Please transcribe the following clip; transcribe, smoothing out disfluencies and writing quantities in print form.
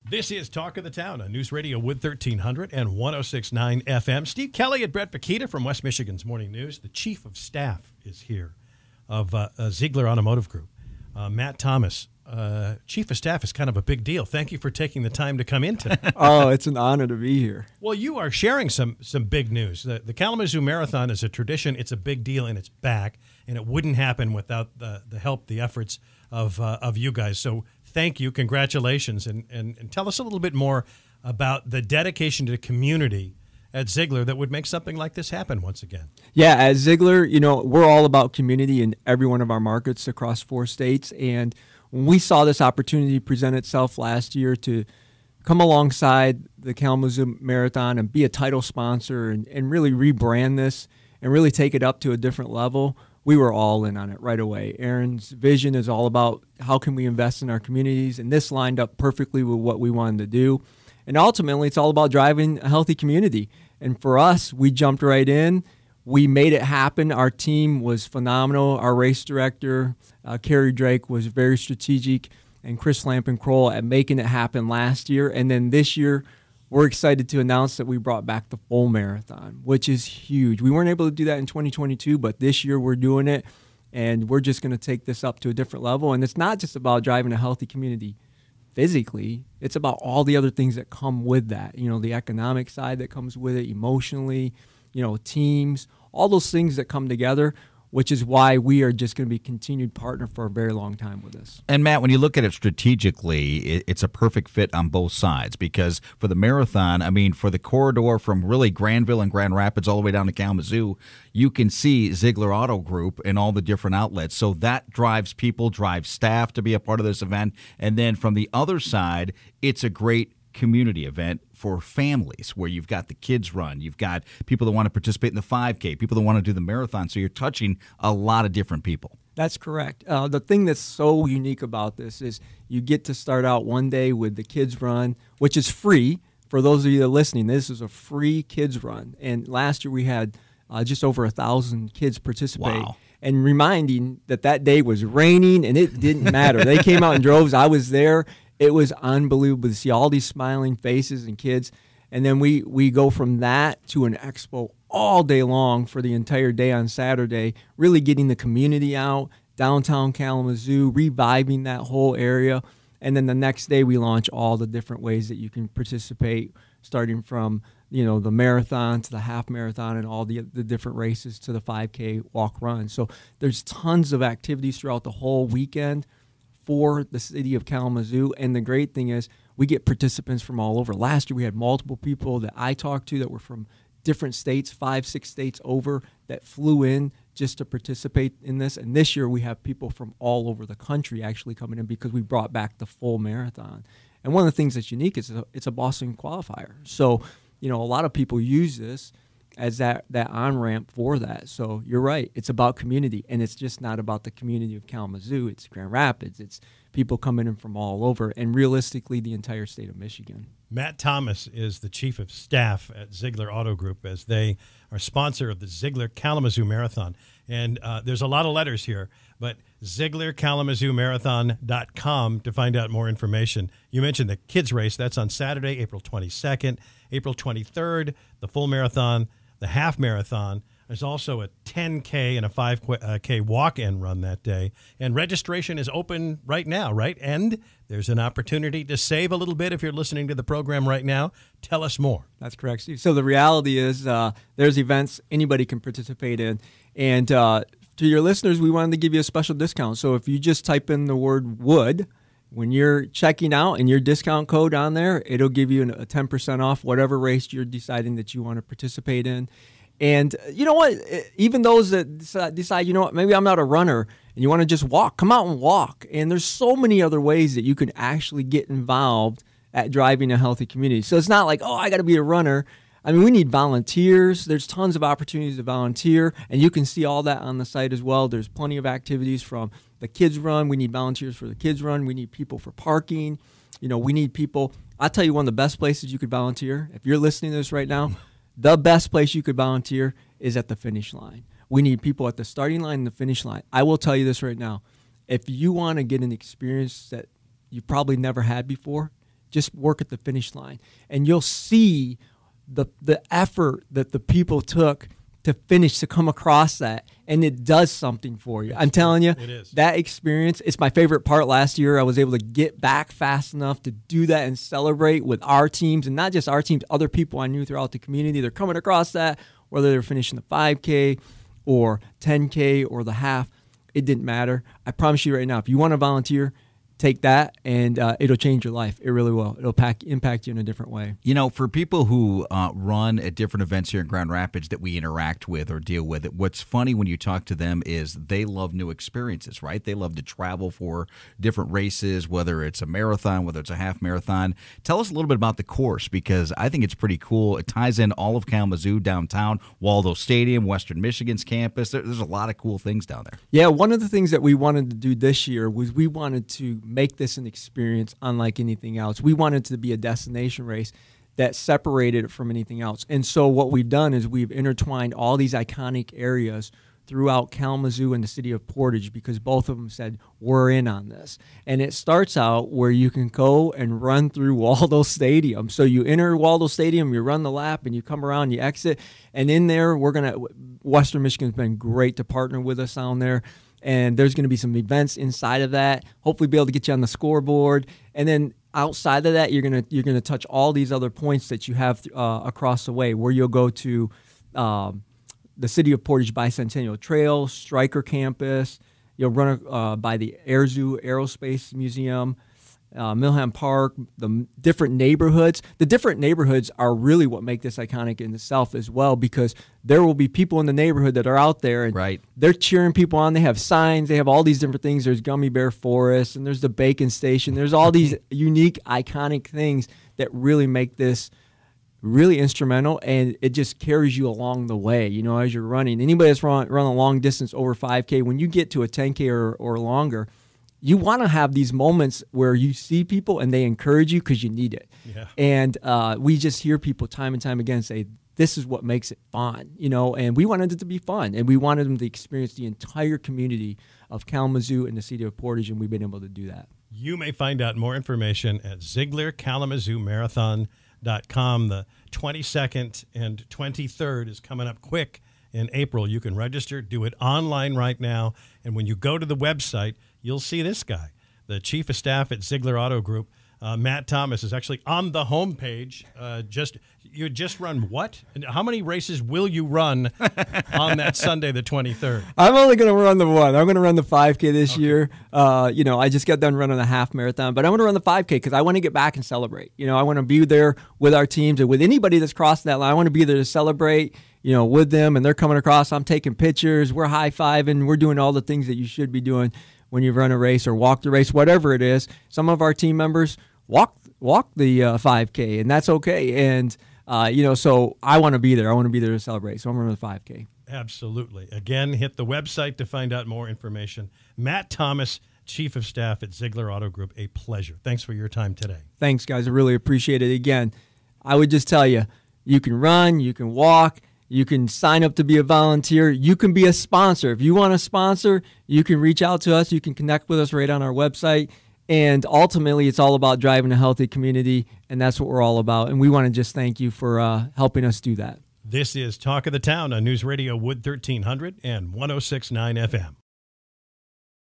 This is Talk of the Town on News Radio Wood 1300 and 106.9 FM. Steve Kelly and Brett Paquita from West Michigan's Morning News. The Chief of Staff is here of Zeigler Automotive Group. Matt Thomas, Chief of Staff is kind of a big deal. Thank you for taking the time to come in today. Oh, it's an honor to be here. Well, you are sharing some big news. The Kalamazoo Marathon is a tradition. It's a big deal, and it's back, and it wouldn't happen without the help, the efforts of you guys. So thank you. Congratulations. And tell us a little bit more about the dedication to the community at Zeigler that would make something like this happen once again. Yeah, at Zeigler, we're all about community in every one of our markets across 4 states. And when we saw this opportunity present itself last year to come alongside the Kalamazoo Marathon and be a title sponsor and really rebrand this and really take it up to a different level, we were all in on it right away. Aaron's vision is all about how can we invest in our communities, and this lined up perfectly with what we wanted to do. And ultimately, it's all about driving a healthy community. And for us, we jumped right in. We made it happen. Our team was phenomenal. Our race director, Carrie Drake, was very strategic, and Chris Lampin-Kroll at making it happen last year. And then this year, we're excited to announce that we brought back the full marathon, which is huge. We weren't able to do that in 2022, but this year we're doing it, and we're just going to take this up to a different level. And it's not just about driving a healthy community physically. It's about all the other things that come with that. The economic side that comes with it, emotionally, teams, all those things that come together, which is why we are just going to be a continued partner for a very long time with this. And Matt, when you look at it strategically, it's a perfect fit on both sides, because for the marathon, for the corridor from really Granville and Grand Rapids all the way down to Kalamazoo, you can see Zeigler Auto Group and all the different outlets. So that drives people, drives staff to be a part of this event. And then from the other side, it's a great community event for families where you've got the kids run, you've got people that want to participate in the 5K, people that want to do the marathon, so you're touching a lot of different people. That's correct. The thing that's so unique about this is you get to start out one day with the kids run, which is free. For those of you that are listening, this is a free kids run. And last year we had just over 1,000 kids participate. Wow. And reminding that day was raining, and it didn't matter. They came out in droves. I was there. It was unbelievable to see all these smiling faces and kids. And then we go from that to an expo all day long for the entire day on Saturday, really getting the community out, downtown Kalamazoo, reviving that whole area. And then the next day we launch all the different ways that you can participate, starting from the marathon to the half marathon and all the different races to the 5K walk run. So there's tons of activities throughout the whole weekend for the city of Kalamazoo. And the great thing is we get participants from all over. Last year we had multiple people that I talked to that were from different states, 5-6 states over, that flew in just to participate in this. And this year we have people from all over the country actually coming in because we brought back the full marathon. And one of the things that's unique is it's a Boston qualifier. So, a lot of people use this as that on-ramp for that. So you're right. It's about community, and it's just not about the community of Kalamazoo. It's Grand Rapids. It's people coming in from all over, and realistically the entire state of Michigan. Matt Thomas is the Chief of Staff at Zeigler Auto Group, as they are sponsor of the Zeigler Kalamazoo Marathon. And there's a lot of letters here, but ZeiglerKalamazooMarathon.com to find out more information. You mentioned the kids race. That's on Saturday, April 22nd, April 23rd, the full marathon, the half marathon. There's also a 10K and a 5K walk-in run that day. And registration is open right now, right? And there's an opportunity to save a little bit if you're listening to the program right now. Tell us more. That's correct, Steve. So the reality is there's events anybody can participate in. And to your listeners, we wanted to give you a special discount. So if you just type in the word WOOD, when you're checking out and your discount code on there, it'll give you a 10% off whatever race you're deciding that you want to participate in. And you know what? Even those that decide, maybe I'm not a runner and you want to just walk, come out and walk. And there's so many other ways that you can actually get involved at driving a healthy community. So it's not like, I got to be a runner. We need volunteers. There's tons of opportunities to volunteer, and you can see all that on the site as well. There's plenty of activities from the kids run. We need volunteers for the kids run. We need people for parking. We need people. I'll tell you one of the best places you could volunteer. If you're listening to this right now, the best place you could volunteer is at the finish line. We need people at the starting line and the finish line. I will tell you this right now. If you want to get an experience that you probably never had before, just work at the finish line, and you'll see the effort that the people took to finish, to come across that, and it does something for you. I'm telling you, it is. That experience, it's my favorite part. Last year, I was able to get back fast enough to do that and celebrate with our teams, and not just our teams, other people I knew throughout the community. They're coming across that, whether they're finishing the 5K or 10K or the half. It didn't matter. I promise you right now, if you want to volunteer, take that, and it'll change your life. It really will. It'll impact you in a different way. You know, for people who run at different events here in Grand Rapids that we interact with or deal with, what's funny when you talk to them is they love new experiences, right? They love to travel for different races, whether it's a marathon, whether it's a half marathon. Tell us a little bit about the course, because I think it's pretty cool. It ties in all of Kalamazoo, downtown, Waldo Stadium, Western Michigan's campus. There's a lot of cool things down there. Yeah, one of the things that we wanted to do this year was we wanted to make this an experience unlike anything else. We wanted to be a destination race that separated it from anything else. And so what we've done is we've intertwined all these iconic areas throughout Kalamazoo and the city of Portage, because both of them said, we're in on this. And it starts out where you can go and run through Waldo Stadium. So you enter Waldo Stadium, you run the lap, and you come around, you exit. And in there, Western Michigan's been great to partner with us down there. And there's going to be some events inside of that, hopefully be able to get you on the scoreboard. And then outside of that, you're gonna touch all these other points that you have across the way, where you'll go to the City of Portage Bicentennial Trail, Stryker Campus. You'll run by the Air Zoo Aerospace Museum, Milham Park, the different neighborhoods. The different neighborhoods are really what make this iconic in itself as well, because there will be people in the neighborhood that are out there, and right. They're cheering people on. They have signs. They have all these different things. There's Gummy Bear Forest, and there's the Bacon Station. There's all these unique, iconic things that really make this really instrumental, and it just carries you along the way, you know, as you're running. Anybody that's run a long distance over 5K, when you get to a 10K or longer, you want to have these moments where you see people and they encourage you because you need it. Yeah. And we just hear people time and time again say, this is what makes it fun, you know, and we wanted it to be fun, and we wanted them to experience the entire community of Kalamazoo and the city of Portage, and we've been able to do that. You may find out more information at Zeigler Kalamazoo Marathon.com. The 22nd and 23rd is coming up quick in April. You can register, do it online right now, and when you go to the website, you'll see this guy, the chief of staff at Zeigler Auto Group. Matt Thomas is actually on the homepage. You just run what? And how many races will you run on that Sunday, the 23rd? I'm only going to run the one. I'm going to run the 5K this year. You know, I just got done running a half marathon, but I'm going to run the 5K because I want to get back and celebrate. You know, I want to be there with our teams and with anybody that's crossed that line. I want to be there to celebrate, you know, with them, and they're coming across. I'm taking pictures. We're high-fiving. We're doing all the things that you should be doing when you run a race or walk the race, whatever it is. Some of our team members walk the 5K, and that's okay. And you know, so I want to be there. I want to be there to celebrate. So I'm running the 5K. Absolutely. Again, hit the website to find out more information. Matt Thomas, Chief of Staff at Zeigler Auto Group, a pleasure. Thanks for your time today. Thanks, guys. I really appreciate it. Again, I would just tell you, you can run, you can walk, you can sign up to be a volunteer, you can be a sponsor. If you want to sponsor, you can reach out to us. You can connect with us right on our website. And ultimately, it's all about driving a healthy community, and that's what we're all about. And we want to just thank you for helping us do that. This is Talk of the Town on News Radio Wood 1300 and 106.9 FM.